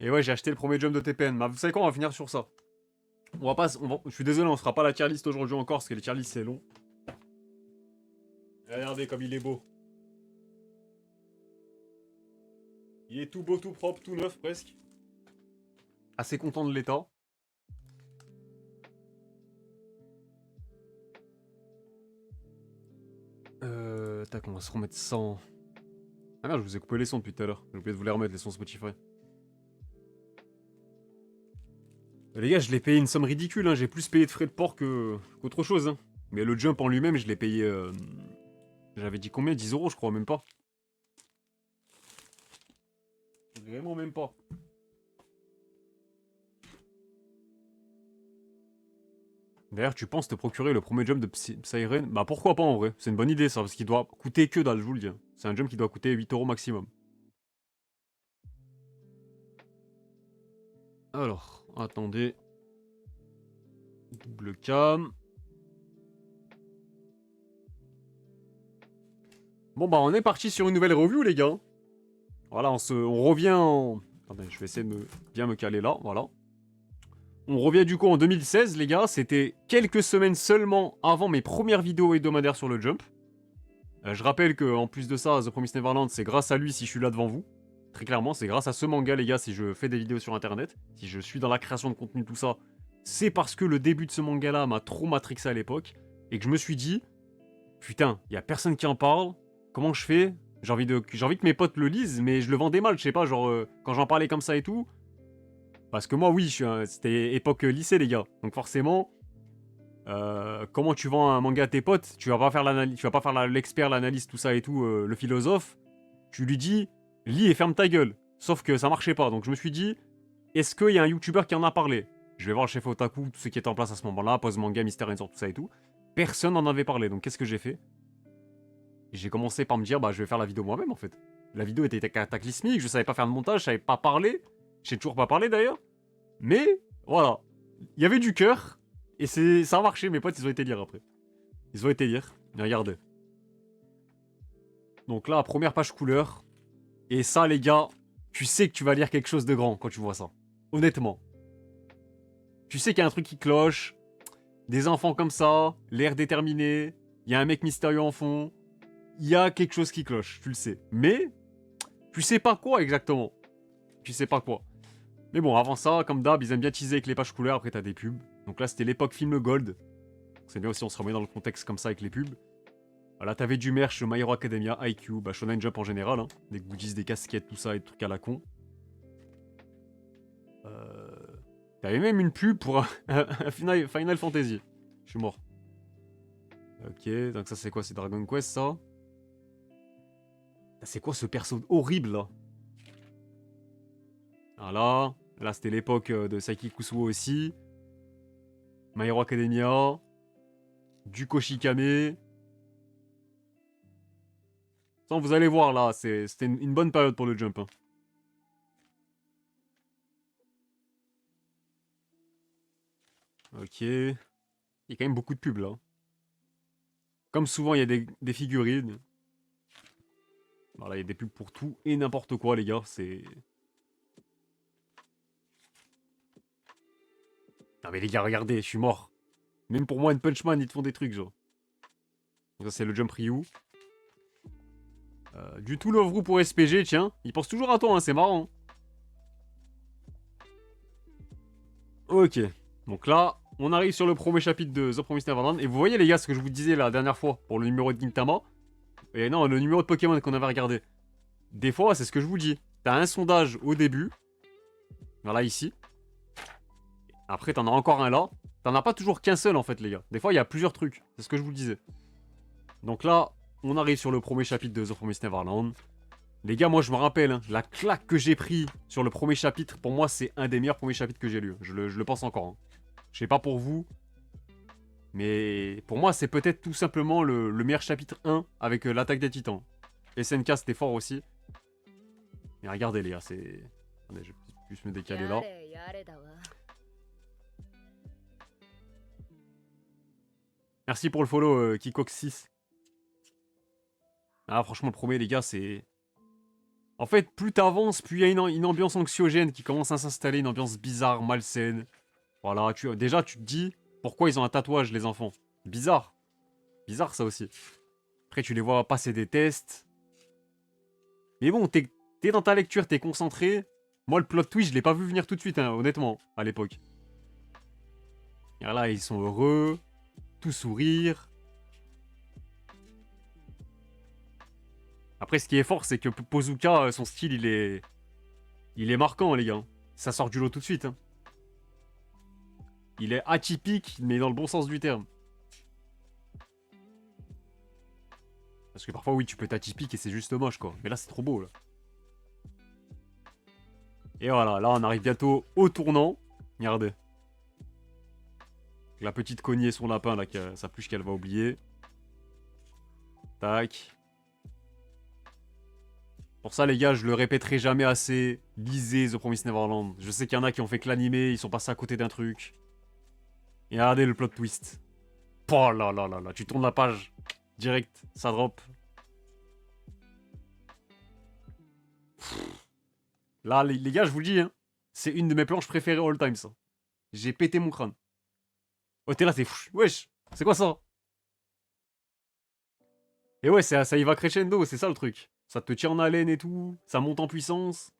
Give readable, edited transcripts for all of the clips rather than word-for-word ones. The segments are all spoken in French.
Et ouais, j'ai acheté le premier jump de TPN. Bah, vous savez quoi, on va finir sur ça. On va pas... Je suis désolé, on fera pas la tier list aujourd'hui encore, parce que les tier list c'est long. Regardez comme il est beau. Il est tout beau, tout propre, tout neuf presque. Assez content de l'état. Tac, on va se remettre 100. Ah merde, je vous ai coupé les sons depuis tout à l'heure. J'ai oublié de vous les remettre, les sons Spotify. Les gars, je l'ai payé une somme ridicule, hein. J'ai plus payé de frais de port qu'autre chose. Hein. Mais le jump en lui-même, je l'ai payé... J'avais dit combien? 10 euros, je crois, même pas. Vraiment même pas. D'ailleurs, tu penses te procurer le premier jump de Psyren? Bah pourquoi pas en vrai? C'est une bonne idée ça, parce qu'il doit coûter que dalle, je vous le dis. Hein. C'est un jump qui doit coûter 8 euros maximum. Alors, attendez. Double cam. Bon bah on est parti sur une nouvelle review les gars. Voilà, on revient en... Attendez, je vais essayer de bien me caler là, voilà. On revient du coup en 2016 les gars, c'était quelques semaines seulement avant mes premières vidéos hebdomadaires sur le jump. Je rappelle que en plus de ça, The Promised Neverland, c'est grâce à lui si je suis là devant vous. Très clairement, c'est grâce à ce manga les gars si je fais des vidéos sur internet, si je suis dans la création de contenu tout ça. C'est parce que le début de ce manga là m'a trop matrixé à l'époque et que je me suis dit putain, y a personne qui en parle. Comment je fais? J'ai envie que mes potes le lisent, mais je le vendais mal, je sais pas, genre quand j'en parlais comme ça et tout. Parce que moi, oui, c'était époque lycée, les gars. Donc forcément, comment tu vends un manga à tes potes? Tu vas pas faire l'analyse, tu vas pas faire l'expert, l'analyse, tout ça et tout, le philosophe. Tu lui dis, lis et ferme ta gueule. Sauf que ça marchait pas. Donc je me suis dit, est-ce qu'il y a un YouTuber qui en a parlé? Je vais voir le chef Otaku, tous ceux qui étaient en place à ce moment-là, Pose Manga, Mister Ensor, tout ça et tout. Personne n'en avait parlé. Donc qu'est-ce que j'ai fait? J'ai commencé par me dire, bah je vais faire la vidéo moi-même en fait. La vidéo était cataclysmique, je savais pas faire de montage, je savais pas parler. Je sais toujours pas parler d'ailleurs. Mais voilà, il y avait du cœur et ça a marché. Mes potes ils ont été lire après. Ils ont été lire. Regardez. Donc là, première page couleur. Et ça les gars, tu sais que tu vas lire quelque chose de grand quand tu vois ça. Honnêtement. Tu sais qu'il y a un truc qui cloche. Des enfants comme ça, l'air déterminé. Il y a un mec mystérieux en fond. Il y a quelque chose qui cloche, tu le sais. Mais tu sais pas quoi exactement. Tu sais pas quoi. Mais bon, avant ça, comme d'hab, ils aiment bien teaser avec les pages couleurs, après t'as des pubs. Donc là, c'était l'époque film Gold. C'est bien aussi, on se remet dans le contexte comme ça avec les pubs. Là, t'avais du merch, My Hero Academia, IQ, bah Shonen Jump en général, hein. Des goodies, des casquettes, tout ça, et des trucs à la con. T'avais même une pub pour un Final Fantasy. Je suis mort. Ok, donc ça c'est quoi? C'est Dragon Quest ça? C'est quoi ce perso horrible là? Voilà. Là, c'était l'époque de Saiki Kusuo aussi. My Hero Academia. Du Koshikame. Ça, vous allez voir là, c'était une bonne période pour le jump. Hein. Ok. Il y a quand même beaucoup de pubs là. Comme souvent, il y a des figurines. Voilà, il y a des pubs pour tout et n'importe quoi, les gars. C'est. Non, mais les gars, regardez, je suis mort. Même pour moi, une Punchman, ils te font des trucs, genre. Donc, ça, c'est le Jump Ryu. Du tout Love Ru pour SPG, tiens. Il pense toujours à toi, hein, c'est marrant. Ok. Donc là, on arrive sur le premier chapitre de The Promised Neverland. Et vous voyez, les gars, ce que je vous disais la dernière fois pour le numéro de Gintama. Et non, le numéro de Pokémon qu'on avait regardé. Des fois, c'est ce que je vous dis. T'as un sondage au début. Voilà, ici. Après, t'en as encore un là. T'en as pas toujours qu'un seul, en fait, les gars. Des fois, il y a plusieurs trucs. C'est ce que je vous disais. Donc là, on arrive sur le premier chapitre de The Promised Neverland. Les gars, moi, je me rappelle, hein, la claque que j'ai pris sur le premier chapitre, pour moi, c'est un des meilleurs premiers chapitres que j'ai lu. Je le pense encore. Hein. Je sais pas pour vous. Mais pour moi, c'est peut-être tout simplement le meilleur chapitre 1 avec l'attaque des titans. SNK, c'était fort aussi. Mais regardez, les gars, c'est... Attendez, je vais juste me décaler là. Merci pour le follow, Kikox6. Ah, franchement, le premier, les gars, c'est... En fait, plus t'avances, plus il y a une ambiance anxiogène qui commence à s'installer, une ambiance bizarre, malsaine. Voilà, déjà tu te dis, pourquoi ils ont un tatouage, les enfants? Bizarre. Bizarre, ça aussi. Après, tu les vois passer des tests. Mais bon, t'es dans ta lecture, t'es concentré. Moi, le plot twist, je l'ai pas vu venir tout de suite, hein, honnêtement, à l'époque. Et là, ils sont heureux, tout sourire. Après, ce qui est fort, c'est que Pozuka, son style, il est marquant, les gars. Ça sort du lot tout de suite. Hein. Il est atypique, mais dans le bon sens du terme. Parce que parfois, oui, tu peux être atypique et c'est juste moche, quoi. Mais là, c'est trop beau, là. Et voilà, là, on arrive bientôt au tournant. Regardez. La petite cognée son lapin, là, sa pluche qu'elle va oublier. Tac. Pour ça, les gars, je le répéterai jamais assez. Lisez The Promised Neverland. Je sais qu'il y en a qui ont fait que l'animé, ils sont passés à côté d'un truc. Et regardez le plot twist. Oh là là là là, tu tournes la page. Direct, ça drop. Là, les gars, je vous le dis, hein, c'est une de mes planches préférées all time, ça. J'ai pété mon crâne. Oh, t'es là, t'es fou. Wesh, c'est quoi ça? Et ouais, ça y va crescendo, c'est ça le truc. Ça te tient en haleine et tout, ça monte en puissance.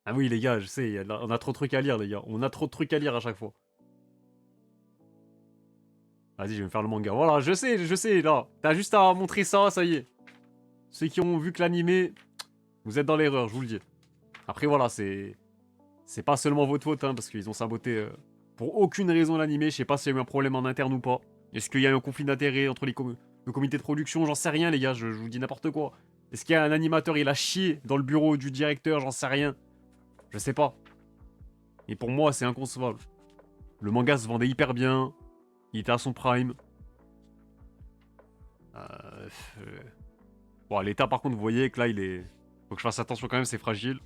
Ah oui, les gars, je sais, on a trop de trucs à lire, les gars. On a trop de trucs à lire à chaque fois. Vas-y, je vais me faire le manga. Voilà, je sais, là. T'as juste à montrer ça, ça y est. Ceux qui ont vu que l'animé, vous êtes dans l'erreur, je vous le dis. Après, voilà, c'est pas seulement votre faute, hein, parce qu'ils ont saboté pour aucune raison l'animé. Je sais pas s'il y a eu un problème en interne ou pas. Est-ce qu'il y a eu un conflit d'intérêts entre le comité de production? J'en sais rien, les gars, je vous dis n'importe quoi. Est-ce qu'il y a un animateur, il a chié dans le bureau du directeur? J'en sais rien. Je sais pas. Et pour moi, c'est inconcevable. Le manga se vendait hyper bien. Il était à son prime. Euh, euh, Bon, l'état, par contre, vous voyez que là, il est... Faut que je fasse attention quand même, c'est fragile.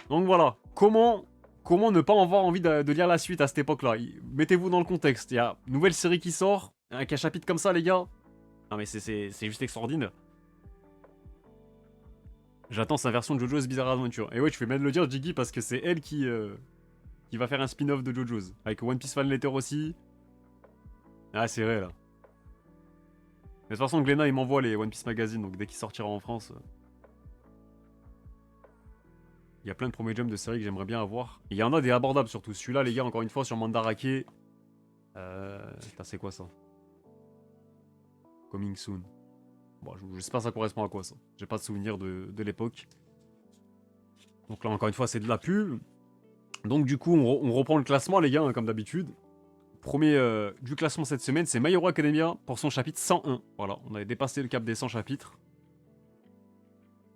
Donc voilà. Comment ne pas avoir envie de lire la suite à cette époque-là? Mettez-vous dans le contexte. Il y a une nouvelle série qui sort, avec un chapitre comme ça, les gars. Non mais c'est juste extraordinaire. J'attends sa version de JoJo's Bizarre Adventure. Et ouais, tu fais bien de le dire, Jiggy, parce que c'est elle qui va faire un spin-off de JoJo's. Avec One Piece Fan Letter aussi. Ah, c'est vrai, là. Mais de toute façon, Glenna, il m'envoie les One Piece Magazine, donc dès qu'il sortira en France... Il y a plein de premiers jumps de séries que j'aimerais bien avoir. Il y en a des abordables surtout. Celui-là, les gars, encore une fois, sur Mandarake. Putain, c'est quoi ça? Coming soon. Bon, je sais pas ça correspond à quoi ça. J'ai pas de souvenir de l'époque. Donc là, encore une fois, c'est de la pub. Donc du coup, on reprend le classement, les gars, hein, comme d'habitude. Premier du classement cette semaine, c'est My Hero Academia pour son chapitre 101. Voilà, on avait dépassé le cap des 100 chapitres.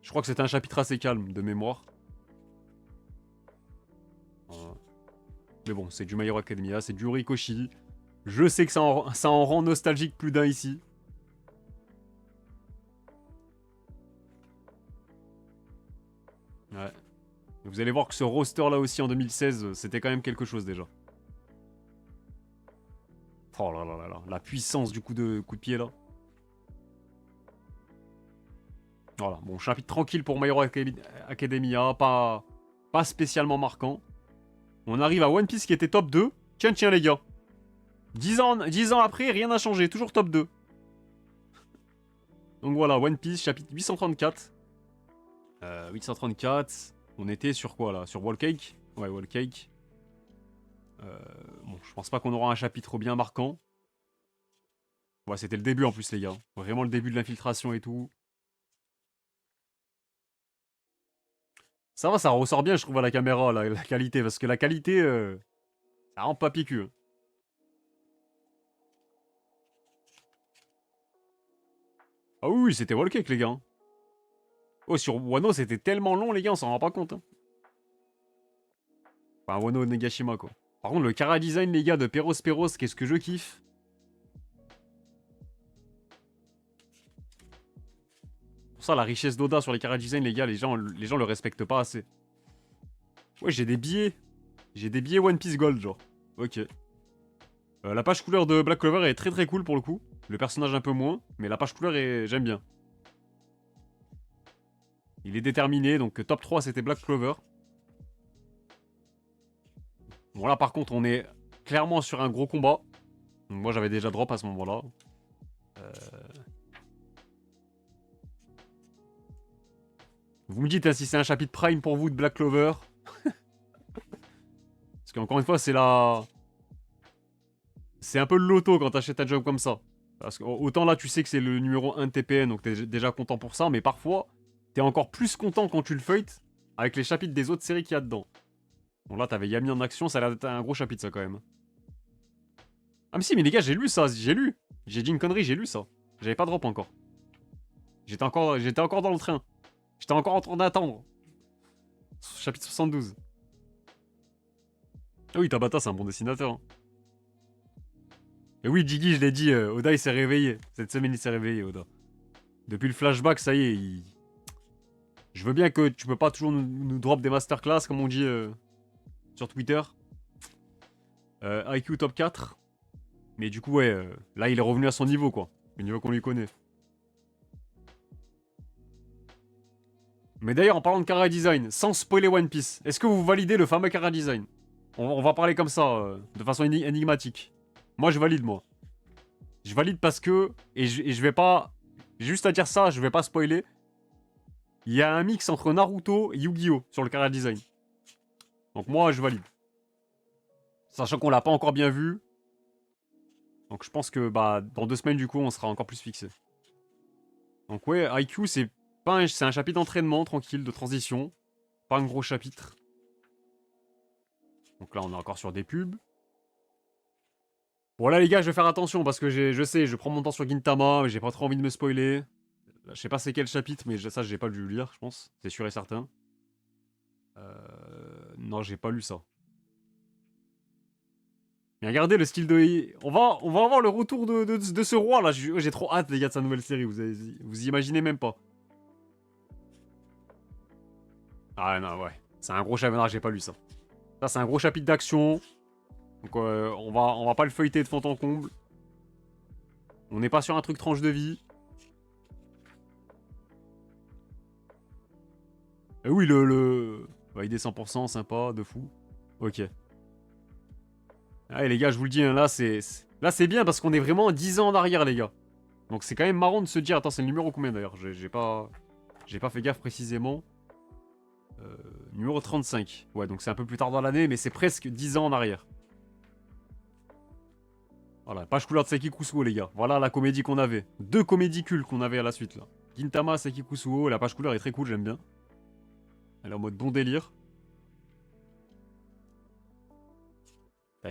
Je crois que c'était un chapitre assez calme, de mémoire. Mais bon, c'est du My Hero Academia, c'est du Horikoshi. Je sais que ça en rend nostalgique plus d'un ici. Ouais. Vous allez voir que ce roster là aussi en 2016, c'était quand même quelque chose déjà. Oh là là là là, la puissance du coup de pied là. Voilà, bon, chapitre tranquille pour My Hero Academia, pas spécialement marquant. On arrive à One Piece qui était top 2. Tiens, tiens les gars. 10 ans après, rien n'a changé, toujours top 2. Donc voilà, One Piece, chapitre 834. 834. On était sur quoi là? Sur Wall Cake? Ouais, Wall Cake. Bon, je pense pas qu'on aura un chapitre bien marquant. Ouais, c'était le début en plus, les gars. Vraiment le début de l'infiltration et tout. Ça va, ça ressort bien, je trouve, à la caméra, la qualité. Parce que la qualité, ça rend pas picu. Hein. Ah oui, oui, c'était Wall Cake, les gars. Hein. Oh, sur Wano, c'était tellement long, les gars, on s'en rend pas compte. Hein. Enfin, Wano Negashima, quoi. Par contre, le Kara Design, les gars, de Peros Peros, qu'est-ce que je kiffe. Pour ça, la richesse d'Oda sur les Kara Design, les gars, les gens le respectent pas assez. Ouais, j'ai des billets. J'ai des billets One Piece Gold, genre. Ok. La page couleur de Black Clover est très très cool pour le coup. Le personnage un peu moins, mais la page couleur est... j'aime bien. Il est déterminé, donc top 3 c'était Black Clover. Bon là par contre on est clairement sur un gros combat. Donc, moi j'avais déjà drop à ce moment-là. Vous me dites hein, si c'est un chapitre prime pour vous de Black Clover. Parce qu'encore une fois c'est la... C'est un peu le loto quand t'achètes un job comme ça. Parce que autant là tu sais que c'est le numéro 1 de TPN, donc t'es déjà content pour ça, mais parfois t'es encore plus content quand tu le feuilletes avec les chapitres des autres séries qu'il y a dedans. Bon là t'avais Yami en action, ça a l'air d'être un gros chapitre ça quand même. Ah mais si mais les gars j'ai lu ça, j'ai lu. J'ai dit une connerie, j'ai lu ça. J'avais pas drop encore. J'étais encore dans le train. J'étais encore en train d'attendre. Chapitre 72. Ah oui Tabata c'est un bon dessinateur. Hein. Et oui Jiggy je l'ai dit, Oda il s'est réveillé. Cette semaine il s'est réveillé Oda. Depuis le flashback ça y est, je veux bien que tu peux pas toujours nous drop des masterclass comme on dit sur Twitter. IQ top 4. Mais du coup, ouais, là, il est revenu à son niveau, quoi. Le niveau qu'on lui connaît. Mais d'ailleurs, en parlant de Chara Design, sans spoiler One Piece, est-ce que vous validez le fameux Chara Design on va parler comme ça, de façon énigmatique. Moi, je valide, moi. Je valide parce que... Et je vais pas... Juste à dire ça, je vais pas spoiler. Il y a un mix entre Naruto et Yu-Gi-Oh! Sur le Chara Design. Donc moi, je valide. Sachant qu'on l'a pas encore bien vu. Donc je pense que bah dans 2 semaines du coup on sera encore plus fixé. Donc ouais, IQ c'est un chapitre d'entraînement tranquille, de transition. Pas un gros chapitre. Donc là on est encore sur des pubs. Bon là les gars je vais faire attention parce que je sais, je prends mon temps sur Gintama, mais j'ai pas trop envie de me spoiler. Là, je sais pas c'est quel chapitre, mais ça j'ai pas dû lire je pense, c'est sûr et certain. Non j'ai pas lu ça. Mais regardez le style de... On va avoir le retour de ce roi là, j'ai trop hâte les gars de sa nouvelle série, vous imaginez même pas. Ah non, ouais. C'est un gros chapitre. Non, j'ai pas lu ça. Ça, c'est un gros chapitre d'action. Donc, on va pas le feuilleter de fond en comble. On n'est pas sur un truc tranche de vie. Et oui, bah, il est 100%, sympa, de fou. Ok. Allez, les gars, je vous le dis, hein, là, c'est bien parce qu'on est vraiment 10 ans en arrière, les gars. Donc, c'est quand même marrant de se dire... Attends, c'est le numéro combien, d'ailleurs? J'ai pas fait gaffe précisément. Numéro 35. Ouais, donc c'est un peu plus tard dans l'année, mais c'est presque 10 ans en arrière. Voilà, page couleur de Seki Kusuo, les gars. Voilà la comédie qu'on avait. 2 comédies cultes qu'on avait à la suite, là. Gintama, Seki Kusuo. La page couleur est très cool, j'aime bien. Elle est en mode bon délire.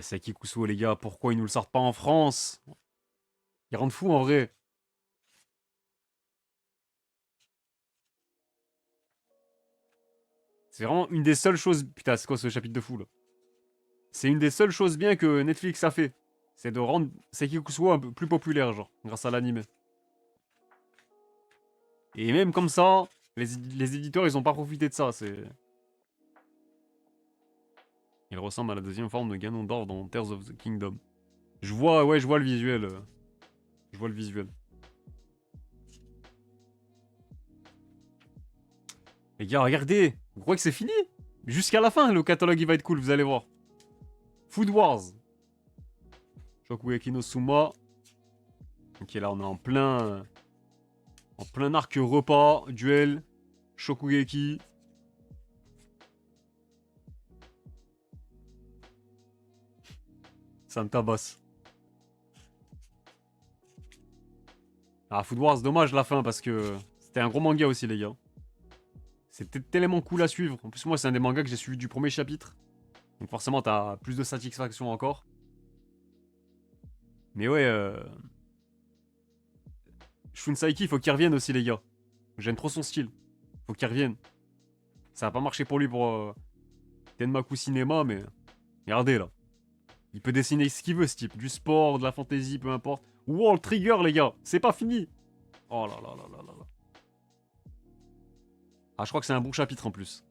Seki Kusuo, les gars, pourquoi ils nous le sortent pas en France? Ils rendent fou, en vrai. C'est vraiment une des seules choses... Putain, c'est quoi ce chapitre de fou, là? C'est une des seules choses bien que Netflix a fait. C'est de rendre Seki Kusuo un peu plus populaire, genre, grâce à l'anime. Et même comme ça, les éditeurs, ils ont pas profité de ça, c'est... Il ressemble à la deuxième forme de Ganondorf dans Tears of the Kingdom. Je vois, ouais, je vois le visuel. Je vois le visuel. Les gars, regardez. Vous croyez que c'est fini? Jusqu'à la fin, le catalogue, il va être cool, vous allez voir. Food Wars. Shokugeki no Suma. Ok, là, on est en plein... En plein arc repas, duel, Shokugeki. Ça me tabasse. Ah, Food Wars, dommage la fin parce que c'était un gros manga aussi, les gars. C'était tellement cool à suivre. En plus, moi, c'est un des mangas que j'ai suivi du premier chapitre. Donc forcément, t'as plus de satisfaction encore. Mais ouais, Shun Saiki, faut qu'il revienne aussi, les gars. J'aime trop son style. Faut qu'il revienne. Ça a pas marché pour lui pour Tenmaku Cinema, mais regardez là. Il peut dessiner ce qu'il veut, ce type. Du sport, de la fantasy, peu importe. World Trigger, les gars. C'est pas fini. Oh là là là là là là. Ah, je crois que c'est un bon chapitre en plus.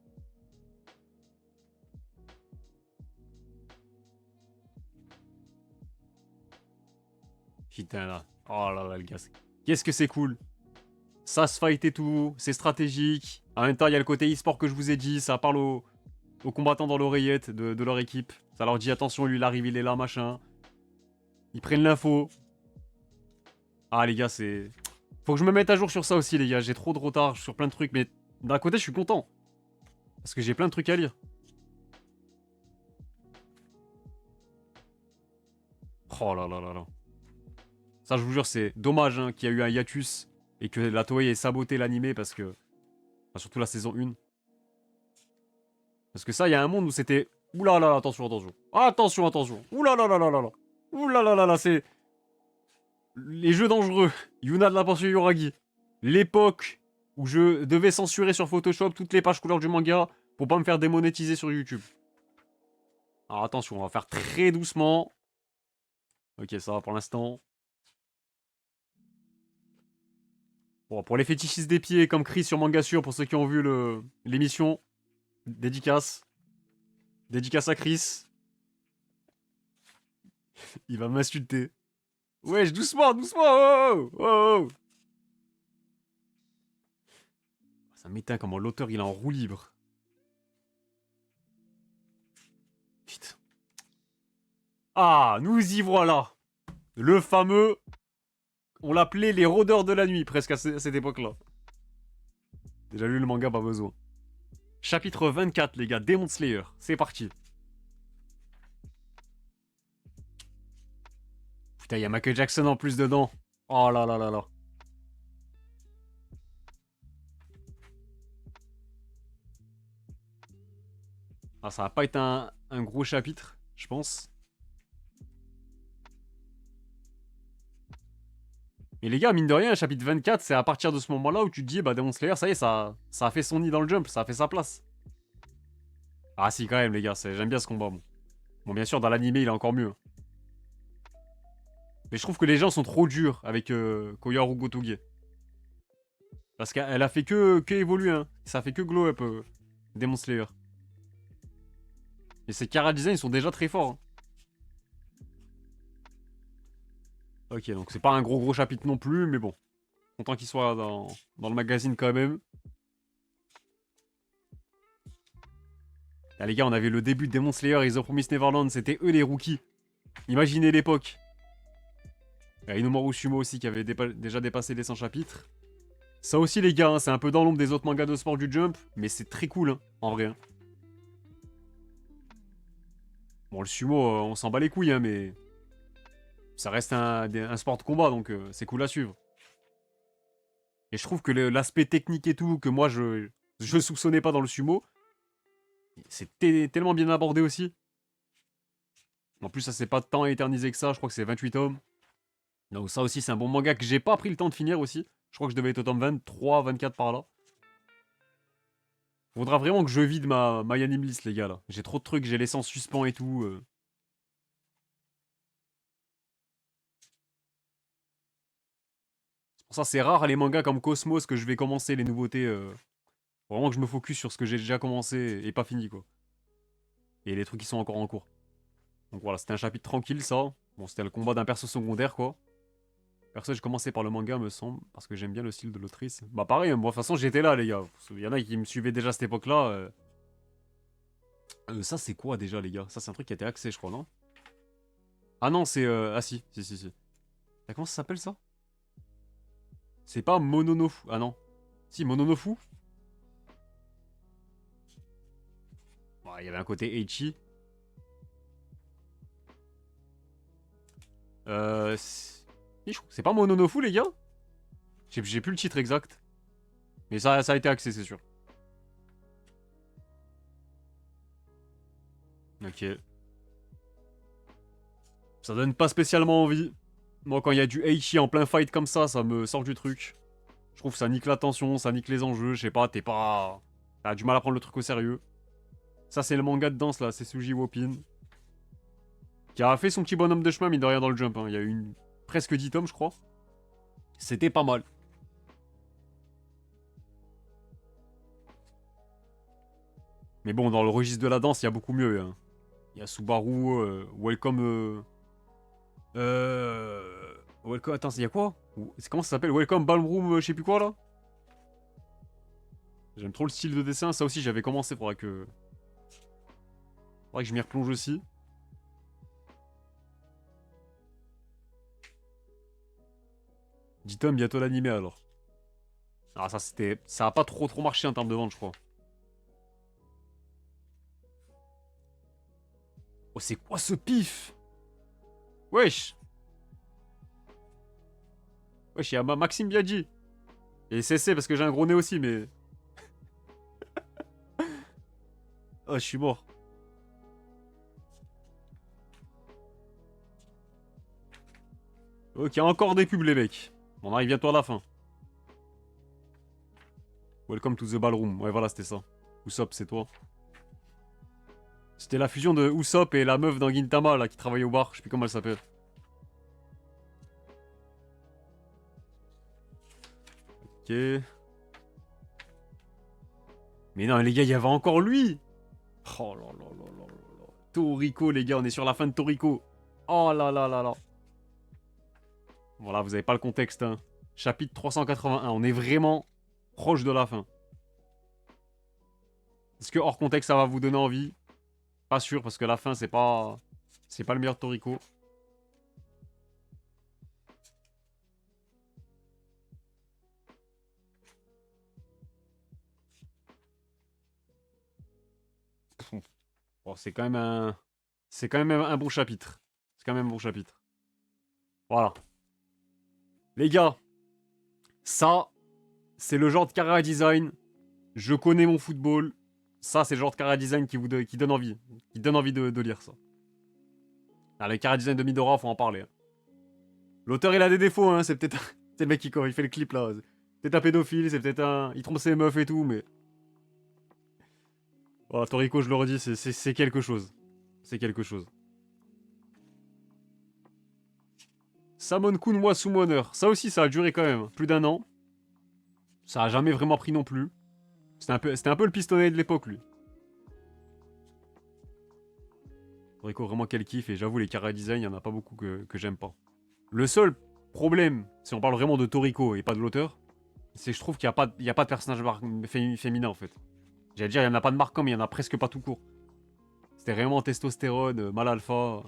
Putain, là. Oh là là, le gars. Qu'est-ce que c'est cool. Ça se fight et tout, c'est stratégique. En même temps, il y a le côté e-sport que je vous ai dit, ça parle aux combattants dans l'oreillette de leur équipe. Ça leur dit attention, lui il arrive, il est là, machin. Ils prennent l'info. Ah les gars, c'est... Faut que je me mette à jour sur ça aussi les gars, j'ai trop de retard sur plein de trucs. Mais d'un côté, je suis content. Parce que j'ai plein de trucs à lire. Oh là là là là. Ça, je vous jure, c'est dommage hein, qu'il y a eu un hiatus et que la Toei ait saboté l'animé parce que... Enfin, surtout la saison 1. Parce que ça, il y a un monde où c'était... Ouh là là, attention, attention. Attention, attention. Ouh là là là là là là. Ouh là là là là, c'est... Les jeux dangereux. Yuna de la pension Yoragi. L'époque où je devais censurer sur Photoshop toutes les pages couleurs du manga pour pas me faire démonétiser sur YouTube. Alors attention, on va faire très doucement. Ok, ça va pour l'instant. Bon, pour les fétichistes des pieds, comme Chris sur Manga Sûr, pour ceux qui ont vu l'émission, dédicace. Dédicace à Chris. Il va m'insulter. Wesh, doucement, doucement, oh, oh, oh, oh. Ça m'éteint comment l'auteur il est en roue libre. Putain. Ah, nous y voilà. Le fameux... On l'appelait les rôdeurs de la nuit, presque à cette époque-là. Déjà lu le manga, pas besoin. Chapitre 24, les gars, Demon Slayer. C'est parti. Putain, il y a Michael Jackson en plus dedans. Oh là là là là. Ah, ça va pas être un gros chapitre, je pense. Mais les gars, mine de rien, chapitre 24, c'est à partir de ce moment-là où tu te dis, bah Demon Slayer, ça y est, ça a fait son nid dans le jump, ça a fait sa place. Ah si, quand même, les gars, j'aime bien ce combat, bon. Bon, bien sûr, dans l'animé, il est encore mieux. Mais je trouve que les gens sont trop durs avec Koyaru Gotoge. Parce qu'elle a fait que évoluer, hein. Ça a fait que glow up, Demon Slayer. Et ses chara design, ils sont déjà très forts. Hein. Ok, donc c'est pas un gros chapitre non plus, mais bon. Content qu'il soit dans le magazine quand même. Là, les gars, on avait le début de Demon Slayer et The Promised Neverland, c'était eux les rookies. Imaginez l'époque. Il y a Inomaru Sumo aussi qui avait déjà dépassé les 100 chapitres. Ça aussi, les gars, hein, c'est un peu dans l'ombre des autres mangas de sport du Jump, mais c'est très cool, hein, en vrai. Hein. Bon, le sumo, on s'en bat les couilles, hein, mais... Ça reste un sport de combat, donc c'est cool à suivre. Et je trouve que l'aspect technique et tout, que moi, je soupçonnais pas dans le sumo, c'est tellement bien abordé aussi. En plus, ça c'est pas tant éternisé que ça, je crois que c'est 28 tomes. Donc ça aussi, c'est un bon manga que j'ai pas pris le temps de finir aussi. Je crois que je devais être au tome 23, 24 par là. Faudra vraiment que je vide ma anime list, les gars, là. J'ai trop de trucs, j'ai laissé en suspens et tout. C'est pour ça, c'est rare les mangas comme Cosmos que je vais commencer les nouveautés. Faut vraiment que je me focus sur ce que j'ai déjà commencé et pas fini, quoi. Et les trucs qui sont encore en cours. Donc voilà, c'était un chapitre tranquille, ça. Bon, c'était le combat d'un perso secondaire, quoi. Perso, j'ai commencé par le manga, me semble, parce que j'aime bien le style de l'autrice. Bah pareil, moi, de toute façon, j'étais là, les gars. Il y en a qui me suivaient déjà à cette époque-là. Ça, c'est quoi, déjà, les gars? Ça, c'est un truc qui a été axé, je crois, non? Ah non, c'est... Ah si, si. Ah, comment ça s'appelle, ça? C'est pas Mononofu. Ah non. Si, Mononofu. Bon, il y avait un côté Eichi. C'est pas Mononofu, les gars? J'ai plus le titre exact. Mais ça a été axé, c'est sûr. Ok. Ça donne pas spécialement envie. Moi, quand il y a du Eichi en plein fight comme ça me sort du truc. Je trouve que ça nique l'attention, ça nique les enjeux, je sais pas, t'es pas... T'as du mal à prendre le truc au sérieux. Ça, c'est le manga de danse, là, c'est Suji Wopin. Qui a fait son petit bonhomme de chemin, mine de rien, dans le jump. Hein. Il y a eu presque 10 tomes, je crois. C'était pas mal. Mais bon, dans le registre de la danse, il y a beaucoup mieux. Hein. Il y a Subaru, Welcome... Welcome... Attends, il y a quoi? Comment ça s'appelle? Welcome Ballroom, je sais plus quoi, là? J'aime trop le style de dessin. Ça aussi, j'avais commencé. Faudrait que je m'y replonge aussi. Dit-on bientôt l'animé, alors. Ah, ça, c'était... Ça a pas trop marché en termes de vente, je crois. Oh, c'est quoi ce pif? Wesh! Wesh, il y a Maxime Biaggi. Et CC parce que j'ai un gros nez aussi, mais... Oh, je suis mort. Ok, encore des pubs, les mecs. On arrive bientôt à la fin. Welcome to the ballroom. Ouais, voilà, c'était ça. Usopp, c'est toi. C'était la fusion de Usopp et la meuf dans Gintama, là, qui travaillait au bar. Je sais plus comment elle s'appelle. Ok. Mais non, les gars, il y avait encore lui. Oh là là là là là là. Toriko, les gars, on est sur la fin de Toriko. Oh là là là là. Voilà, vous avez pas le contexte, hein. Chapitre 381, on est vraiment proche de la fin. Est-ce que hors contexte, ça va vous donner envie? Pas sûr, parce que la fin, c'est pas... C'est pas le meilleur Toriko. Bon, c'est quand même un... C'est quand même un bon chapitre. C'est quand même un bon chapitre. Voilà. Les gars, ça, c'est le genre de chara design. Je connais mon football. Ça, c'est le genre de chara design qui donne envie. Qui donne envie de lire ça. Ah, le chara design de Midora, faut en parler, hein. L'auteur, il a des défauts, hein. C'est peut-être... C'est le mec qui il fait le clip, là. C'est peut-être un pédophile, c'est peut-être un... Il trompe ses meufs et tout, mais... Voilà, Toriko, je le redis, c'est quelque chose. C'est quelque chose. Samon Kun moi Summoner. Ça aussi, ça a duré quand même. Plus d'1 an. Ça a jamais vraiment pris non plus. C'était un peu le pistonnet de l'époque, lui. Toriko, vraiment quel kiff. Et j'avoue, les chara design, il y en a pas beaucoup que j'aime pas. Le seul problème, si on parle vraiment de Toriko et pas de l'auteur, c'est que je trouve qu'il n'y a pas de personnage féminin, en fait. J'allais dire, il n'y en a pas de marquant, mais il n'y en a presque pas tout court. C'était vraiment testostérone, mal alpha.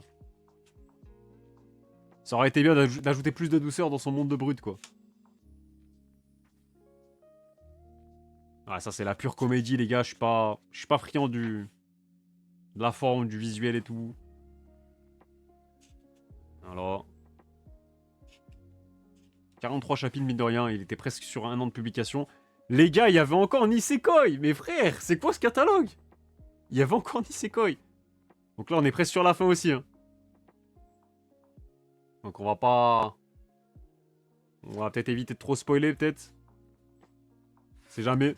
Ça aurait été bien d'ajouter plus de douceur dans son monde de brut, quoi. Ah, ça, c'est la pure comédie, les gars. Je suis pas friand de la forme, du visuel et tout. Alors... 43 chapitres, mine de rien. Il était presque sur 1 an de publication. Les gars, il y avait encore Nisekoi. Mes frères, c'est quoi ce catalogue? Il y avait encore Nisekoi. Donc là, on est presque sur la fin aussi, hein. Donc on va pas... On va peut-être éviter de trop spoiler, peut-être. C'est jamais.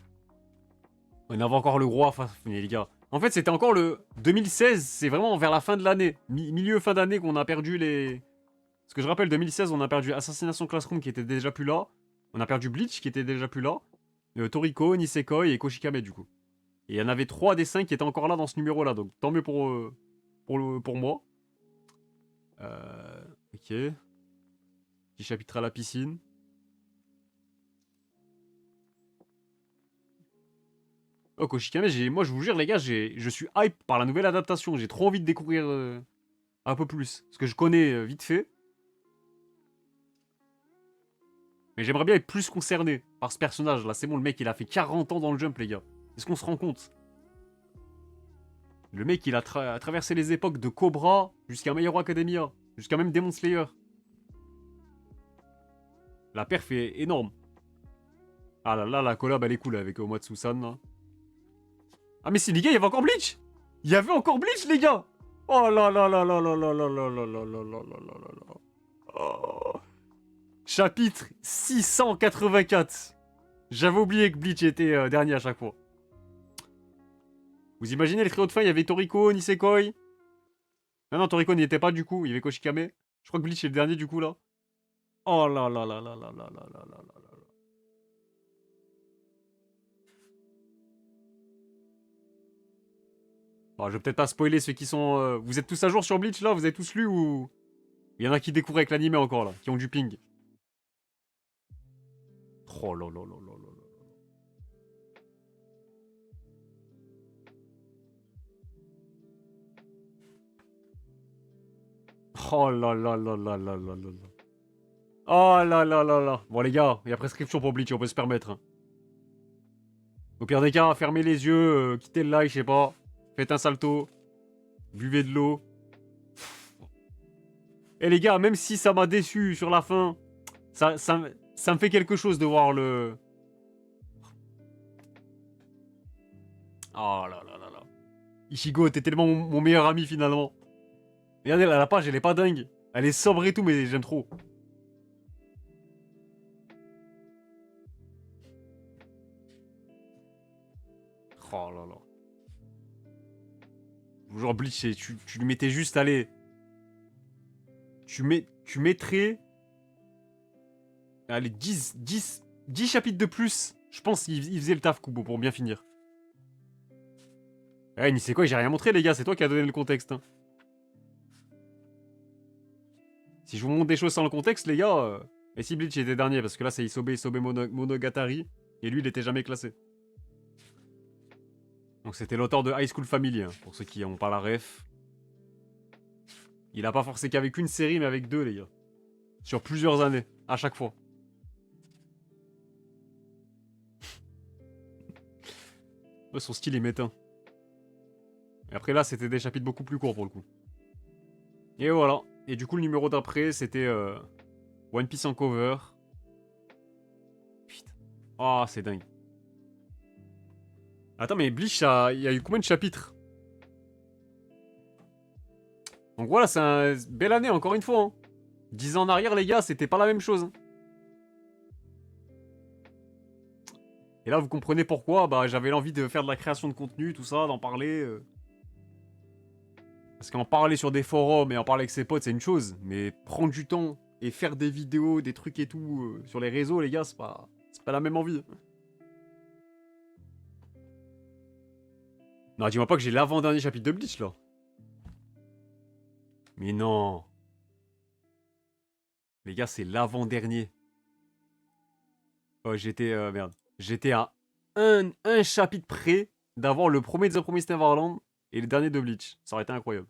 On avait encore le gros à finir, les gars. En fait, c'était encore le 2016. C'est vraiment vers la fin de l'année. Milieu, fin d'année qu'on a perdu les... Parce que je rappelle, 2016, on a perdu Assassination Classroom qui était déjà plus là. On a perdu Bleach qui était déjà plus là. Toriko, Nisekoi et Koshikame, du coup. Et il y en avait 3 des 5 qui étaient encore là dans ce numéro-là. Donc tant mieux pour moi. Ok. Petit chapitre à la piscine. Oh, Koshikame, moi je vous jure, les gars, je suis hype par la nouvelle adaptation. J'ai trop envie de découvrir un peu plus. Parce que je connais vite fait. Mais j'aimerais bien être plus concerné par ce personnage-là. C'est bon, le mec, il a fait 40 ans dans le jump, les gars. Est-ce qu'on se rend compte? Le mec, il a traversé les époques de Cobra jusqu'à My Hero Academia. Jusqu'à même Demon Slayer. La perf est énorme. Ah là là, la collab, elle est cool avec Omatsu-san, là. Ah mais si, les gars, il y avait encore Bleach. Il y avait encore Bleach, les gars. Oh là là là là là là là là là là là là là là là. Oh. Chapitre 684. J'avais oublié que Bleach était dernier à chaque fois. Vous imaginez le trio de fin, il y avait Toriko, Nisekoi. Non, non, Toriko n'y était pas du coup, il y avait Koshikame. Je crois que Bleach est le dernier du coup là. Oh là là là là là là là là là là là. Bon, je vais peut-être pas spoiler ceux qui sont... Vous êtes tous à jour sur Bleach là? Vous avez tous lu ou... Il y en a qui découvrent avec l'animé encore, là, qui ont du ping. Oh là là là là là là. Oh là là là là là là là. Oh là là là là. Bon les gars, il y a prescription pour Bleach, on peut se permettre. Hein. Au pire des cas, fermez les yeux, quittez le live, je sais pas. Faites un salto. Buvez de l'eau. Et les gars, même si ça m'a déçu sur la fin, ça me fait quelque chose de voir le... Oh là là là là. Ichigo, t'es tellement mon meilleur ami finalement. Regardez, la page, elle est pas dingue. Elle est sobre et tout, mais j'aime trop. Oh là là. Genre Bleach, tu lui mettais juste, allez. Tu mettrais... Allez, 10 chapitres de plus. Je pense qu'il faisait le taf, Kubo, pour bien finir. Eh, ni c'est quoi, j'ai rien montré, les gars. C'est toi qui as donné le contexte. Hein. Si je vous montre des choses sans le contexte, les gars... Et si Bleach était dernier, parce que là, c'est Isobe Monogatari. Et lui, il était jamais classé. Donc c'était l'auteur de High School Family, hein, pour ceux qui n'ont pas la ref. Il a pas forcé qu'avec une série, mais avec deux, les gars. Sur plusieurs années, à chaque fois. Ouais, son style est métain. Et après là, c'était des chapitres beaucoup plus courts pour le coup. Et voilà. Et du coup, le numéro d'après, c'était One Piece en cover. Putain. Ah, c'est dingue. Attends, mais Bleach, il y a eu combien de chapitres? Donc voilà, c'est une belle année, encore une fois. Hein. 10 ans en arrière, les gars, c'était pas la même chose. Hein. Et là, vous comprenez pourquoi bah, j'avais l'envie de faire de la création de contenu, tout ça, d'en parler. Parce qu'en parler sur des forums et en parler avec ses potes, c'est une chose. Mais prendre du temps et faire des vidéos, des trucs et tout sur les réseaux, les gars, c'est pas la même envie. Non, dis-moi pas que j'ai l'avant-dernier chapitre de Bleach, là. Mais non. Les gars, c'est l'avant-dernier. Oh, merde. J'étais à un chapitre près d'avoir le premier de The Promised Neverland et le dernier de Bleach. Ça aurait été incroyable.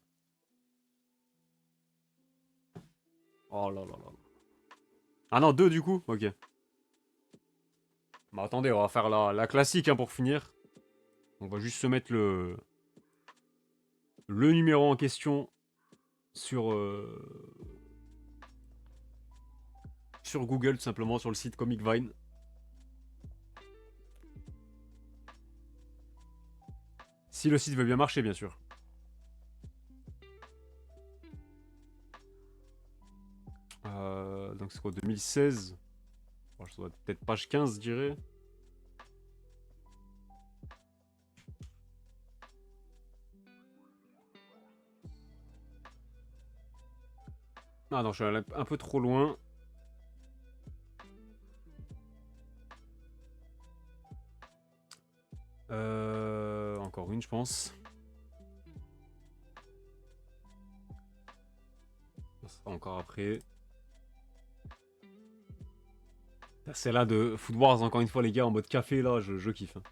Oh là là là. Ah non, deux du coup. Ok. Bah attendez, on va faire la classique hein, pour finir. On va juste se mettre le numéro en question sur Google, tout simplement, sur le site Comic Vine. Si le site veut bien marcher, bien sûr. Donc c'est quoi, 2016 bon, ça doit être peut-être page 15, je dirais. Ah non, je suis allé un peu trop loin. Encore une, je pense. Ça sera encore après. Celle-là de Food Wars, encore une fois, les gars, en mode café, là, je kiffe. Hein.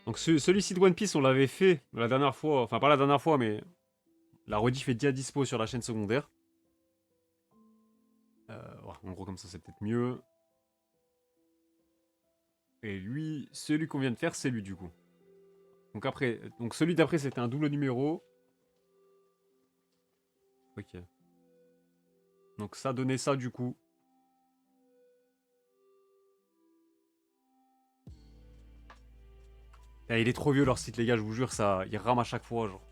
Donc celui-ci de One Piece, on l'avait fait la dernière fois. Enfin, pas la dernière fois, mais la rediff est déjà dispo sur la chaîne secondaire. En gros, comme ça, c'est peut-être mieux. Et lui, celui qu'on vient de faire, c'est lui, du coup. Donc celui d'après, c'était un double numéro. Ok. Donc ça donnait ça, du coup. Eh, il est trop vieux leur site les gars, je vous jure, ça, il rame à chaque fois genre.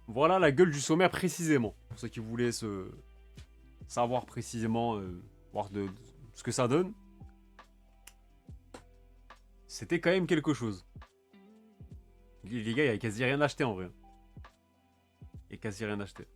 Voilà la gueule du sommaire précisément. Pour ceux qui voulaient savoir précisément voir de ce que ça donne. C'était quand même quelque chose. Les gars, il n'y a quasi rien acheté en vrai. Il n'y a quasi rien acheté.